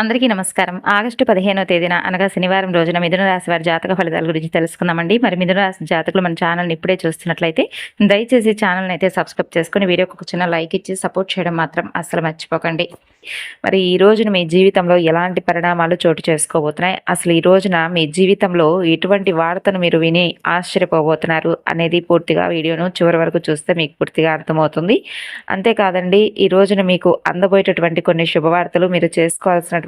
అందరికీ నమస్కారం. ఆగస్టు 15వ తేదీన అనగా శనివారం రోజున మిథున రాశి వారి జాతక ఫలితాల గురించి తెలుసుకుందామండి. మరి మిథున రాశి జాతకులు మన ఛానల్‌ని ఇప్పుడే చూస్తున్నట్లయితే దయచేసి ఛానల్‌ని అయితే సబ్స్క్రైబ్ చేసుకొని వీడియోకి ఒక చిన్న లైక్ ఇచ్చి సపోర్ట్ చేయడం మాత్రం అస్సలు మర్చిపోకండి. మరి ఈ రోజున మీ జీవితంలో ఎలాంటి పరిణామాలు చోటు చేసుకోబోతున్నాయి? అసలు ఈ రోజున మీ జీవితంలో ఎటువంటి వార్తను మీరు విని ఆశ్చర్యపోబోతున్నారు అనేది పూర్తిగా వీడియోను చివరి వరకు చూస్తే మీకు పూర్తిగా అర్థమవుతుంది. అంతేకాదండి, ఈ రోజున మీకు అందబోయేటటువంటి కొన్ని శుభవార్తలు, మీరు చేసుకోవాల్సినటువంటి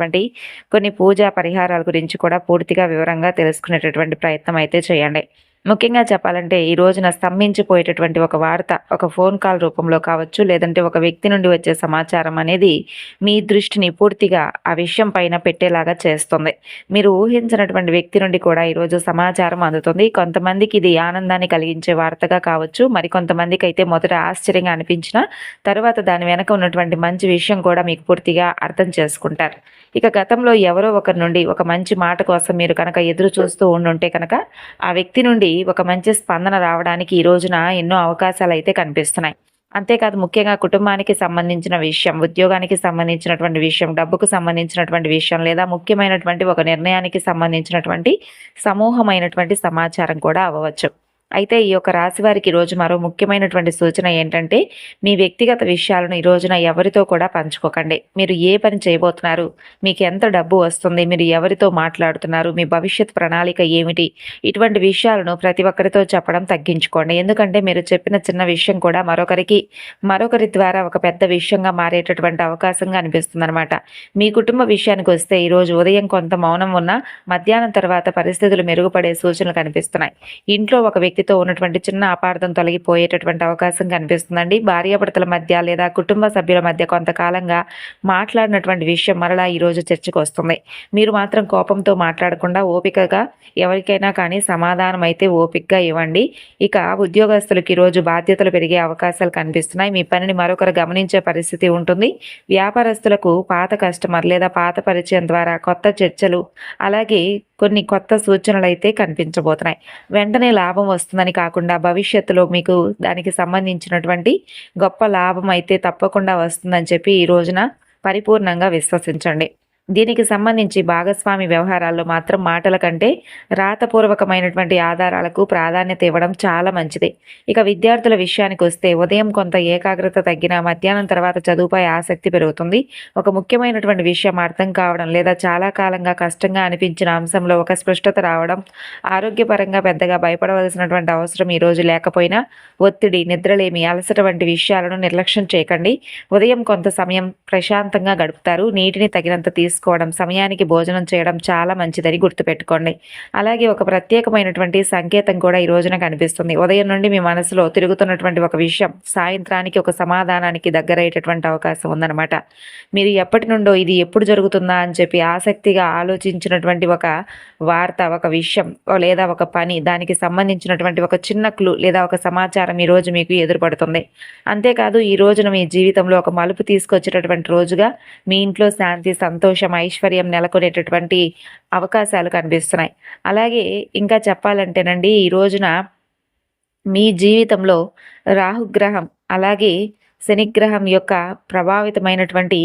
కొన్ని పూజా పరిహారాల గురించి కూడా పూర్తిగా వివరంగా తెలుసుకునేటటువంటి ప్రయత్నం అయితే చేయండి. ముఖ్యంగా చెప్పాలంటే ఈ రోజున స్తంభించిపోయేటటువంటి ఒక వార్త ఒక ఫోన్ కాల్ రూపంలో కావచ్చు, లేదంటే ఒక వ్యక్తి నుండి వచ్చే సమాచారం అనేది మీ దృష్టిని పూర్తిగా ఆ విషయం పైన పెట్టేలాగా చేస్తుంది. మీరు ఊహించినటువంటి వ్యక్తి నుండి కూడా ఈరోజు సమాచారం అందుతుంది. కొంతమందికి ఇది ఆనందాన్ని కలిగించే వార్తగా కావచ్చు, మరికొంతమందికి అయితే మొదట ఆశ్చర్యంగా అనిపించిన తర్వాత దాని వెనక ఉన్నటువంటి మంచి విషయం కూడా మీకు పూర్తిగా అర్థం చేసుకుంటారు. ఇక గతంలో ఎవరో ఒకరి నుండి ఒక మంచి మాట కోసం మీరు కనుక ఎదురు చూస్తూ ఉండుంటే కనుక ఆ వ్యక్తి నుండి ఒక మంచి స్పందన రావడానికి ఈ రోజున ఎన్నో అవకాశాలు అయితే కనిపిస్తున్నాయి. అంతేకాదు, ముఖ్యంగా కుటుంబానికి సంబంధించిన విషయం, ఉద్యోగానికి సంబంధించినటువంటి విషయం, డబ్బుకు సంబంధించినటువంటి విషయం, లేదా ముఖ్యమైనటువంటి ఒక నిర్ణయానికి సంబంధించినటువంటి సమూహమైనటువంటి సమాచారం కూడా అవ్వవచ్చు. అయితే ఈ యొక్క రాశి వారికి ఈరోజు మరో ముఖ్యమైనటువంటి సూచన ఏంటంటే, మీ వ్యక్తిగత విషయాలను ఈ రోజున ఎవరితో కూడా పంచుకోకండి. మీరు ఏ పని చేయబోతున్నారు, మీకు ఎంత డబ్బు వస్తుంది, మీరు ఎవరితో మాట్లాడుతున్నారు, మీ భవిష్యత్ ప్రణాళిక ఏమిటి, ఇటువంటి విషయాలను ప్రతి ఒక్కరితో చెప్పడం తగ్గించుకోండి. ఎందుకంటే మీరు చెప్పిన చిన్న విషయం కూడా మరొకరి ద్వారా ఒక పెద్ద విషయంగా మారేటటువంటి అవకాశంగా అనిపిస్తుందన్నమాట. మీ కుటుంబ విషయానికి వస్తే ఈరోజు ఉదయం కొంత మౌనం ఉన్నా మధ్యాహ్నం తర్వాత పరిస్థితులు మెరుగుపడే సూచనలు కనిపిస్తున్నాయి. ఇంట్లో ఒక వ్యక్తితో ఉన్నటువంటి చిన్న అపార్థం తొలగిపోయేటటువంటి అవకాశం కనిపిస్తుందండి. భార్యాభర్తల మధ్య లేదా కుటుంబ సభ్యుల మధ్య కొంతకాలంగా మాట్లాడినటువంటి విషయం మరలా ఈరోజు చర్చకు వస్తుంది. మీరు మాత్రం కోపంతో మాట్లాడకుండా ఓపికగా ఎవరికైనా కానీ సమాధానం అయితే ఓపికగా ఇవ్వండి. ఇక ఉద్యోగస్తులకి ఈరోజు బాధ్యతలు పెరిగే అవకాశాలు కనిపిస్తున్నాయి. మీ పనిని మరొకరు గమనించే పరిస్థితి ఉంటుంది. వ్యాపారస్తులకు పాత కస్టమర్ లేదా పాత పరిచయం ద్వారా కొత్త చర్చలు, అలాగే కొన్ని కొత్త సూచనలు అయితే కనిపించబోతున్నాయి. వెంటనే లాభం వస్తుందని కాకుండా భవిష్యత్తులో మీకు దానికి సంబంధించినటువంటి గొప్ప లాభం అయితే తప్పకుండా వస్తుందని చెప్పి ఈ రోజున పరిపూర్ణంగా విశ్వసించండి. దీనికి సంబంధించి భాగస్వామి వ్యవహారాల్లో మాత్రం మాటల కంటే రాతపూర్వకమైనటువంటి ఆధారాలకు ప్రాధాన్యత ఇవ్వడం చాలా మంచిది. ఇక విద్యార్థుల విషయానికి వస్తే ఉదయం కొంత ఏకాగ్రత తగ్గిన మధ్యాహ్నం తర్వాత చదువుపై ఆసక్తి పెరుగుతుంది. ఒక ముఖ్యమైనటువంటి విషయం అర్థం కావడం లేదా చాలా కాలంగా కష్టంగా అనిపించిన అంశంలో ఒక స్పష్టత రావడం, ఆరోగ్యపరంగా పెద్దగా భయపడవలసినటువంటి అవసరం ఈరోజు లేకపోయినా ఒత్తిడి, నిద్రలేమి, అలసట వంటి విషయాలను నిర్లక్ష్యం చేయకండి. ఉదయం కొంత సమయం ప్రశాంతంగా గడుపుతారు. నీటిని తగినంత తీసుకోవడం, సమయానికి భోజనం చేయడం చాలా మంచిదని గుర్తుపెట్టుకోండి. అలాగే ఒక ప్రత్యేకమైనటువంటి సంకేతం కూడా ఈ రోజున కనిపిస్తుంది. ఉదయం నుండి మీ మనసులో తిరుగుతున్నటువంటి ఒక విషయం సాయంత్రానికి ఒక సమాధానానికి దగ్గరయ్యేటటువంటి అవకాశం ఉందన్నమాట. మీరు ఎప్పటి నుండో ఇది ఎప్పుడు జరుగుతుందా అని చెప్పి ఆసక్తిగా ఆలోచించినటువంటి ఒక వార్త, ఒక విషయం లేదా ఒక పని, దానికి సంబంధించినటువంటి ఒక చిన్న క్లూ లేదా ఒక సమాచారం ఈరోజు మీకు ఎదురుపడుతుంది. అంతేకాదు, ఈ రోజున మీ జీవితంలో ఒక మలుపు తీసుకొచ్చేటటువంటి రోజుగా మీ ఇంట్లో శాంతి, సంతోషం, ఐశ్వర్యం నెలకొనేటటువంటి అవకాశాలు కనిపిస్తున్నాయి. అలాగే ఇంకా చెప్పాలంటేనండి, ఈ రోజున మీ జీవితంలో రాహుగ్రహం అలాగే శనిగ్రహం యొక్క ప్రభావితమైనటువంటి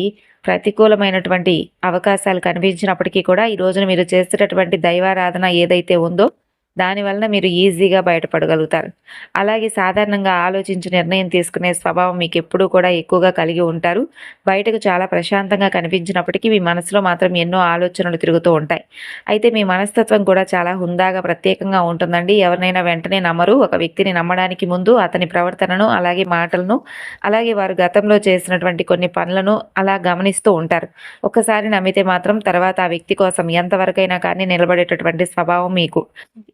ప్రతికూలమైనటువంటి అవకాశాలు కనిపించినప్పటికీ కూడా ఈ రోజున మీరు చేసేటటువంటి దైవారాధన ఏదైతే ఉందో దాని వలన మీరు ఈజీగా బయటపడగలుగుతారు. అలాగే సాధారణంగా ఆలోచించి నిర్ణయం తీసుకునే స్వభావం మీకు ఎప్పుడూ కూడా ఎక్కువగా కలిగి ఉంటారు. బయటకు చాలా ప్రశాంతంగా కనిపించినప్పటికీ మీ మనసులో మాత్రం ఎన్నో ఆలోచనలు తిరుగుతూ ఉంటాయి. అయితే మీ మనస్తత్వం కూడా చాలా హుందాగా ప్రత్యేకంగా ఉంటుందండి. ఎవరినైనా వెంటనే నమ్మరు. ఒక వ్యక్తిని నమ్మడానికి ముందు అతని ప్రవర్తనను, అలాగే మాటలను, అలాగే వారు గతంలో చేసినటువంటి కొన్ని పనులను అలా గమనిస్తూ ఉంటారు. ఒక్కసారి నమ్మితే మాత్రం తర్వాత ఆ వ్యక్తి కోసం ఎంతవరకైనా కానీ నిలబడేటటువంటి స్వభావం మీకు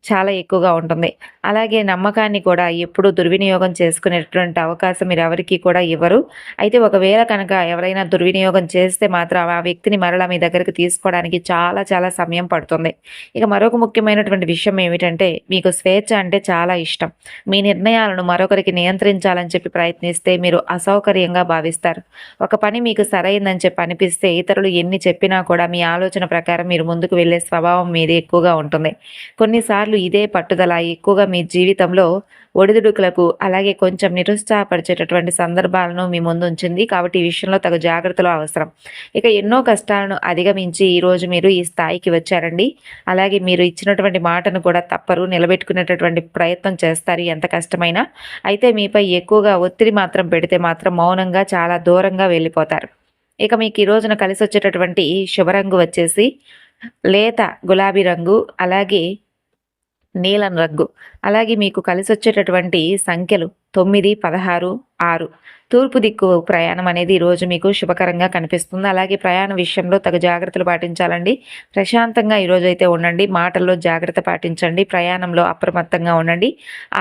చాలా ఎక్కువగా ఉంటుంది. అలాగే నమ్మకాన్ని కూడా ఎప్పుడూ దుర్వినియోగం చేసుకునేటువంటి అవకాశం మీరు ఎవరికీ కూడా ఇవ్వరు. అయితే ఒకవేళ కనుక ఎవరైనా దుర్వినియోగం చేస్తే మాత్రం ఆ వ్యక్తిని మరలా మీ దగ్గరికి తీసుకోవడానికి చాలా చాలా సమయం పడుతుంది. ఇక మరొక ముఖ్యమైనటువంటి విషయం ఏమిటంటే, మీకు స్వేచ్ఛ అంటే చాలా ఇష్టం. మీ నిర్ణయాలను మరొకరికి నియంత్రించాలని చెప్పి ప్రయత్నిస్తే మీరు అసౌకర్యంగా భావిస్తారు. ఒక పని మీకు సరైందని చెప్పి అనిపిస్తే ఇతరులు ఎన్ని చెప్పినా కూడా మీ ఆలోచన ప్రకారం మీరు ముందుకు వెళ్ళే స్వభావం మీది ఎక్కువగా ఉంటుంది. కొన్నిసార్లు కొన్నిసార్లు ఇదే పట్టుదల ఎక్కువగా మీ జీవితంలో ఒడిదుడుకులకు అలాగే కొంచెం నిరుత్సాహపరిచేటటువంటి సందర్భాలను మీ ముందు ఉంచింది. కాబట్టి ఈ విషయంలో తగు జాగ్రత్తలు అవసరం. ఇక ఎన్నో కష్టాలను అధిగమించి ఈరోజు మీరు ఈ స్థాయికి వచ్చారండి. అలాగే మీరు ఇచ్చినటువంటి మాటను కూడా తప్పరు, నిలబెట్టుకునేటటువంటి ప్రయత్నం చేస్తారు ఎంత కష్టమైనా. అయితే మీపై ఎక్కువగా ఒత్తిడి మాత్రం పెడితే మాత్రం మౌనంగా చాలా దూరంగా వెళ్ళిపోతారు. ఇక మీకు ఈ రోజున కలిసొచ్చేటటువంటి శుభరంగు వచ్చేసి లేత గులాబీ రంగు, అలాగే నీలం రంగు. అలాగే మీకు కలిసొచ్చేటటువంటి సంఖ్యలు 9, 16, 6. తూర్పు దిక్కు ప్రయాణం అనేది ఈరోజు మీకు శుభకరంగా కనిపిస్తుంది. అలాగే ప్రయాణ విషయంలో తగు జాగ్రత్తలు పాటించాలండి. ప్రశాంతంగా ఈరోజైతే ఉండండి. మాటల్లో జాగ్రత్త పాటించండి. ప్రయాణంలో అప్రమత్తంగా ఉండండి.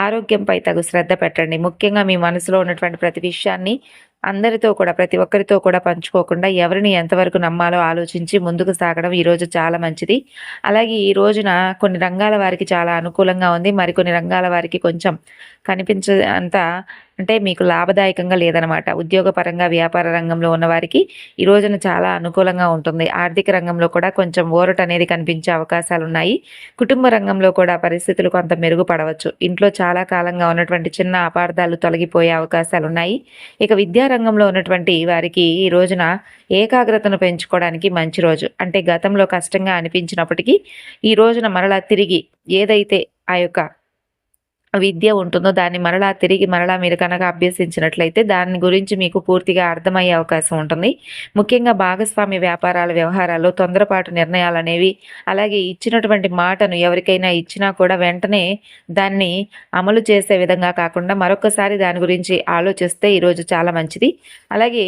ఆరోగ్యంపై తగు శ్రద్ధ పెట్టండి. ముఖ్యంగా మీ మనసులో ఉన్నటువంటి ప్రతి విషయాన్ని అందరితో కూడా, ప్రతి ఒక్కరితో కూడా పంచుకోకుండా ఎవరిని ఎంతవరకు నమ్మాలో ఆలోచించి ముందుకు సాగడం ఈరోజు చాలా మంచిది. అలాగే ఈ రోజున కొన్ని రంగాల వారికి చాలా అనుకూలంగా ఉంది. మరికొన్ని రంగాల వారికి కొంచెం అంత అంటే మీకు లాభదాయకంగా లేదనమాట. ఉద్యోగపరంగా, వ్యాపార రంగంలో ఉన్నవారికి ఈ రోజున చాలా అనుకూలంగా ఉంటుంది. ఆర్థిక రంగంలో కూడా కొంచెం ఊరట అనేది కనిపించే అవకాశాలున్నాయి. కుటుంబ రంగంలో కూడా పరిస్థితులు కొంత మెరుగుపడవచ్చు. ఇంట్లో చాలా కాలంగా ఉన్నటువంటి చిన్న అపార్థాలు తొలగిపోయే అవకాశాలున్నాయి. ఇక విద్యా రంగంలో ఉన్నటువంటి వారికి ఈ రోజున ఏకాగ్రతను పెంచుకోవడానికి మంచి రోజు. అంటే గతంలో కష్టంగా అనిపించినప్పటికీ ఈ రోజున మరలా తిరిగి ఏదైతే ఆ యొక్క విద్య ఉంటుందో దాన్ని మరలా మీరు కనుక అభ్యసించినట్లయితే దాని గురించి మీకు పూర్తిగా అర్థమయ్యే అవకాశం ఉంటుంది. ముఖ్యంగా భాగస్వామ్య వ్యాపారాల వ్యవహారాల్లో తొందరపాటు నిర్ణయాలనేవి, అలాగే ఇచ్చినటువంటి మాటను ఎవరికైనా ఇచ్చినా కూడా వెంటనే దాన్ని అమలు చేసే విధంగా కాకుండా మరొకసారి దాని గురించి ఆలోచిస్తే ఈరోజు చాలా మంచిది. అలాగే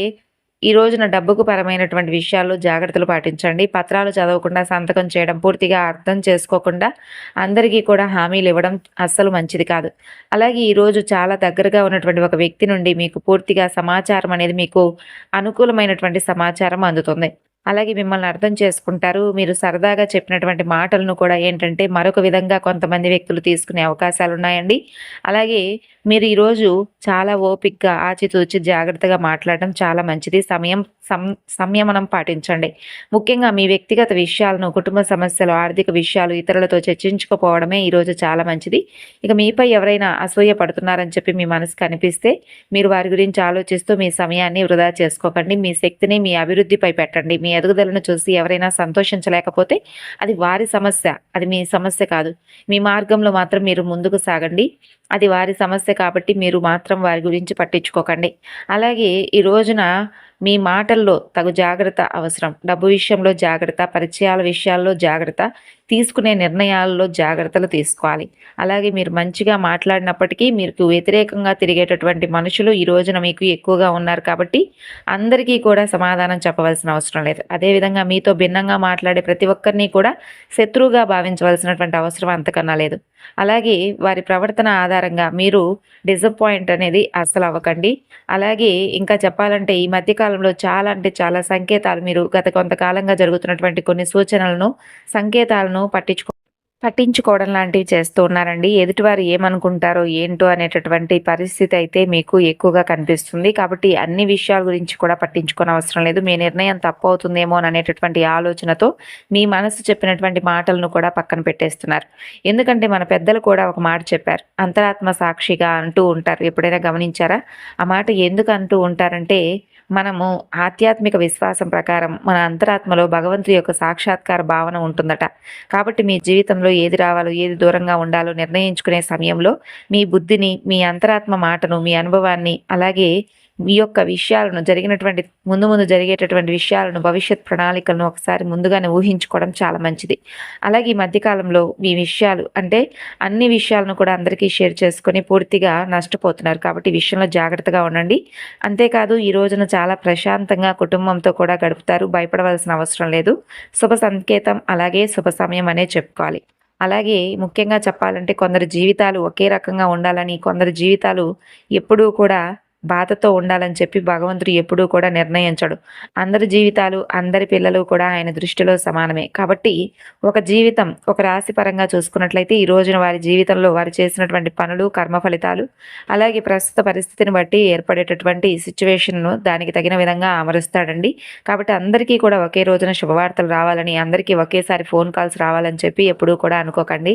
ఈ రోజున డబ్బుకు పరమైనటువంటి విషయాల్లో జాగ్రత్తలు పాటించండి. పత్రాలు చదవకుండా సంతకం చేయడం, పూర్తిగా అర్థం చేసుకోకుండా అందరికీ కూడా హామీలు ఇవ్వడం అస్సలు మంచిది కాదు. అలాగే ఈరోజు చాలా దగ్గరగా ఉన్నటువంటి ఒక వ్యక్తి నుండి మీకు పూర్తిగా సమాచారం అనేది మీకు అనుకూలమైనటువంటి సమాచారం అందుతుంది. అలాగే మిమ్మల్ని అర్థం చేసుకుంటారు. మీరు సరదాగా చెప్పినటువంటి మాటలను కూడా ఏంటంటే మరొక విధంగా కొంతమంది వ్యక్తులు తీసుకునే అవకాశాలున్నాయండి. అలాగే మీరు ఈరోజు చాలా ఓపికగా, ఆచితూచి జాగ్రత్తగా మాట్లాడడం చాలా మంచిది. సంయమనం పాటించండి. ముఖ్యంగా మీ వ్యక్తిగత విషయాలను, కుటుంబ సమస్యలు, ఆర్థిక విషయాలు ఇతరులతో చర్చించుకోపోవడమే ఈరోజు చాలా మంచిది. ఇక మీపై ఎవరైనా అసూయ పడుతున్నారని చెప్పి మీ మనసుకు అనిపిస్తే మీరు వారి గురించి ఆలోచిస్తూ మీ సమయాన్ని వృధా చేసుకోకండి. మీ శక్తిని మీ అభివృద్ధిపై పెట్టండి. మీ ఎదుగుదలను చూసి ఎవరైనా సంతోషించలేకపోతే అది వారి సమస్య, అది మీ సమస్య కాదు. మీ మార్గంలో మాత్రం మీరు ముందుకు సాగండి. అది వారి సమస్య కాబట్టి మీరు మాత్రం వారి గురించి పట్టించుకోకండి. అలాగే ఈ రోజున మీ మాటల్లో తగు జాగ్రత్త అవసరం. డబ్బు విషయంలో జాగ్రత్త, పరిచయాల విషయాల్లో జాగ్రత్త, తీసుకునే నిర్ణయాల్లో జాగ్రత్తలు తీసుకోవాలి. అలాగే మీరు మంచిగా మాట్లాడినప్పటికీ మీకు వ్యతిరేకంగా తిరిగేటటువంటి మనుషులు ఈ రోజున మీకు ఎక్కువగా ఉన్నారు కాబట్టి అందరికీ కూడా సమాధానం చెప్పవలసిన అవసరం లేదు. అదేవిధంగా మీతో భిన్నంగా మాట్లాడే ప్రతి ఒక్కరిని కూడా శత్రువుగా భావించవలసినటువంటి అవసరం అంతకన్నా లేదు. అలాగే వారి ప్రవర్తన ఆధారంగా మీరు డిసప్పాయింట్ అనేది అస్సలు అవ్వకండి. అలాగే ఇంకా చెప్పాలంటే ఈ మధ్యకాలంలో చాలా అంటే చాలా సంకేతాలు, మీరు గత కొంతకాలంగా జరుగుతున్నటువంటి కొన్ని సూచనలను, సంకేతాలను పట్టించుకోవడం లాంటివి చేస్తూ ఉన్నారండి. ఎదుటివారు ఏమనుకుంటారో ఏంటో అనేటటువంటి పరిస్థితి అయితే మీకు ఎక్కువగా కనిపిస్తుంది. కాబట్టి అన్ని విషయాల గురించి కూడా పట్టించుకోని అవసరం లేదు. మీ నిర్ణయం తప్పు అవుతుందేమో అనేటటువంటి ఆలోచనతో మీ మనసు చెప్పినటువంటి మాటలను కూడా పక్కన పెట్టేస్తున్నారు. ఎందుకంటే మన పెద్దలు కూడా ఒక మాట చెప్పారు, అంతరాత్మ సాక్షిగా అంటూ ఉంటారు. ఎప్పుడైనా గమనించారా? ఆ మాట ఎందుకు అంటూ ఉంటారంటే మనము ఆధ్యాత్మిక విశ్వాసం ప్రకారం మన అంతరాత్మలో భగవంతుడి యొక్క సాక్షాత్కార భావన ఉంటుందట. కాబట్టి మీ జీవితంలో ఏది రావాలో, ఏది దూరంగా ఉండాలో నిర్ణయించుకునే సమయంలో మీ బుద్ధిని, మీ అంతరాత్మ మాటను, మీ అనుభవాన్ని, అలాగే మీ యొక్క విషయాలను, ముందు జరిగేటటువంటి విషయాలను, భవిష్యత్ ప్రణాళికలను ఒకసారి ముందుగానే ఊహించుకోవడం చాలా మంచిది. అలాగే ఈ మధ్యకాలంలో మీ విషయాలు అంటే అన్ని విషయాలను కూడా అందరికీ షేర్ చేసుకొని పూర్తిగా నష్టపోతున్నారు. కాబట్టి ఈ విషయంలో జాగ్రత్తగా ఉండండి. అంతేకాదు ఈ రోజున చాలా ప్రశాంతంగా కుటుంబంతో కూడా గడుపుతారు. భయపడవలసిన అవసరం లేదు. శుభ సంకేతం, అలాగే శుభ సమయం అనే చెప్పుకోవాలి. అలాగే ముఖ్యంగా చెప్పాలంటే కొందరి జీవితాలు ఒకే రకంగా ఉండాలని, కొందరి జీవితాలు ఎప్పుడూ కూడా బాధతో ఉండాలని చెప్పి భగవంతుడు ఎప్పుడూ కూడా నిర్ణయించడు. అందరి జీవితాలు, అందరి పిల్లలు కూడా ఆయన దృష్టిలో సమానమే. కాబట్టి ఒక జీవితం, ఒక రాశి పరంగా చూసుకున్నట్లయితే ఈ రోజున వారి జీవితంలో వారు చేసినటువంటి పనులు, కర్మ ఫలితాలు, అలాగే ప్రస్తుత పరిస్థితిని బట్టి ఏర్పడేటటువంటి సిట్యుయేషన్‌ను దానికి తగిన విధంగా అమరుస్తాడండి. కాబట్టి అందరికీ కూడా ఒకే రోజున శుభవార్తలు రావాలని, అందరికీ ఒకేసారి ఫోన్ కాల్స్ రావాలని చెప్పి ఎప్పుడూ కూడా అనుకోకండి.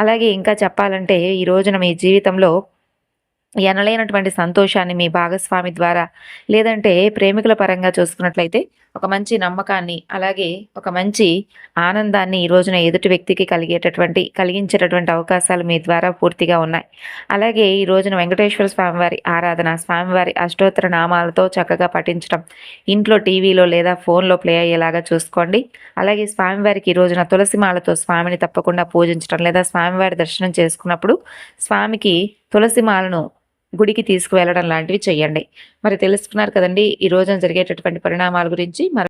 అలాగే ఇంకా చెప్పాలంటే ఈ రోజున మీ జీవితంలో ఎనలేనటువంటి సంతోషాన్ని మీ భాగస్వామి ద్వారా, లేదంటే ప్రేమికుల పరంగా చూసుకున్నట్లయితే ఒక మంచి నమ్మకాన్ని, అలాగే ఒక మంచి ఆనందాన్ని ఈ రోజున ఎదుటి వ్యక్తికి కలిగించేటటువంటి అవకాశాలు మీ ద్వారా పూర్తిగా ఉన్నాయి. అలాగే ఈ రోజున వెంకటేశ్వర స్వామివారి ఆరాధన, స్వామివారి అష్టోత్తర నామాలతో చక్కగా పఠించడం, ఇంట్లో టీవీలో లేదా ఫోన్‌లో ప్లే అయ్యేలాగా చూసుకోండి. అలాగే స్వామివారికి ఈ రోజున తులసి మాలతో స్వామిని తప్పకుండా పూజించడం, లేదా స్వామివారి దర్శనం చేసుకున్నప్పుడు స్వామికి తులసి మాలను గుడికి తీసుకువెళ్ళడం లాంటివి చేయండి. మరి తెలుసుకున్నారు కదండీ! ఈ రోజున జరిగేటటువంటి పరిణామాల గురించి.